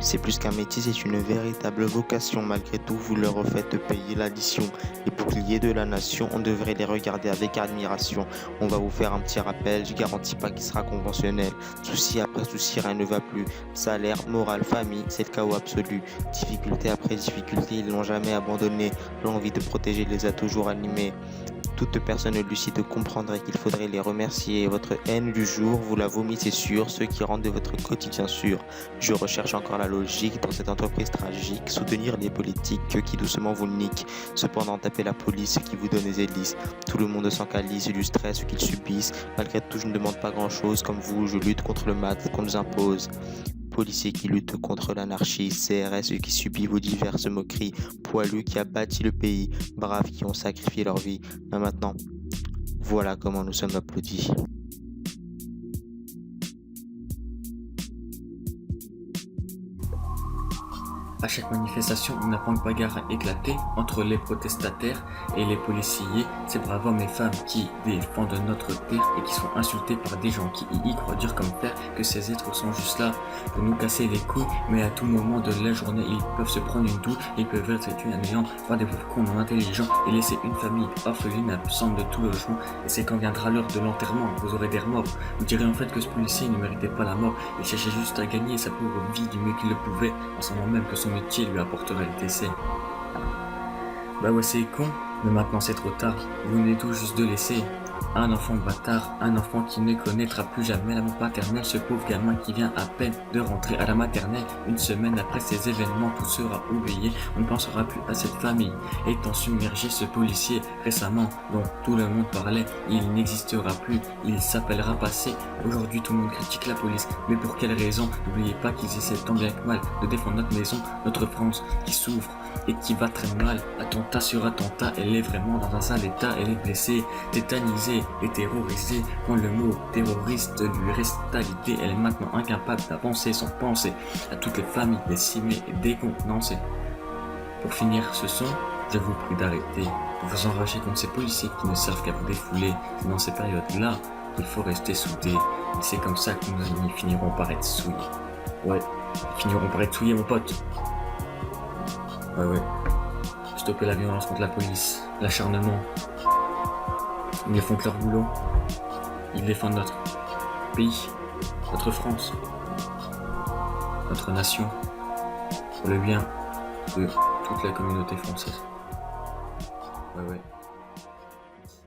C'est plus qu'un métier, c'est une véritable vocation. Malgré tout, vous leur faites payer l'addition. Les boucliers de la nation, on devrait les regarder avec admiration. On va vous faire un petit rappel, je garantis pas qu'il sera conventionnel. Souci après souci, rien ne va plus. Salaire, morale, famille, c'est le chaos absolu. Difficulté après difficulté, ils n'ont jamais abandonné. L'envie de protéger les a toujours animés. Toute personne lucide comprendrait qu'il faudrait les remercier. Votre haine du jour, vous la vomissez sur ceux qui rendent de votre quotidien sûr. Je recherche encore la logique dans cette entreprise tragique. Soutenir les politiques qui doucement vous niquent. Cependant, taper la police qui vous donne des hélices. Tout le monde s'encalise du stress qu'ils subissent. Malgré tout, je ne demande pas grand chose. Comme vous, je lutte contre le mat qu'on nous impose. Policiers qui luttent contre l'anarchie, CRS qui subit vos diverses moqueries, poilus qui a bâti le pays, braves qui ont sacrifié leur vie. Mais maintenant, voilà comment nous sommes applaudis. À chaque manifestation, on apprend une bagarre a éclaté entre les protestataires et les policiers, ces braves hommes et femmes qui défendent notre terre et qui sont insultés par des gens qui y croient dur comme fer que ces êtres sont juste là pour nous casser les couilles, mais à tout moment de la journée, ils peuvent se prendre une douille, ils peuvent être tués à néant, voir des pauvres cons non intelligents et laisser une famille orpheline absente de tout logement. Et c'est quand viendra l'heure de l'enterrement, vous aurez des remords. Vous direz en fait que ce policier ne méritait pas la mort, il cherchait juste à gagner sa pauvre vie du mieux qu'il le pouvait, en sachant même que son métier lui apporterait le décès. Bah ouais, c'est con, mais maintenant c'est trop tard. Vous venez tout juste de laisser un enfant bâtard, un enfant qui ne connaîtra plus jamais l'amour paternel, ce pauvre gamin qui vient à peine de rentrer à la maternelle. Une semaine après ces événements, tout sera oublié, on ne pensera plus à cette famille. Étant submergé, ce policier récemment dont tout le monde parlait, il n'existera plus, il s'appellera passé. Aujourd'hui tout le monde critique la police, mais pour quelle raison? N'oubliez pas qu'ils essaient tant bien que mal de défendre notre maison, notre France qui souffre et qui va très mal. Attentat sur attentat, elle est vraiment dans un sale état, elle est blessée, tétanisée et terrorisée. Quand le mot terroriste lui reste à l'idée, elle est maintenant incapable d'avancer sans penser à toutes les familles décimées et décontenancées. Pour finir ce son, je vous prie d'arrêter de vous enrager contre ces policiers qui ne servent qu'à vous défouler. C'est dans ces périodes-là qu'il faut rester soudés. Et c'est comme ça que nous finirons par être souillés. Ouais, ils finiront par être souillés, mon pote. Ouais. Stopper la violence contre la police, l'acharnement. Ils font que leur boulot. Ils défendent notre pays, notre France, notre nation, pour le bien de toute la communauté française. Ouais.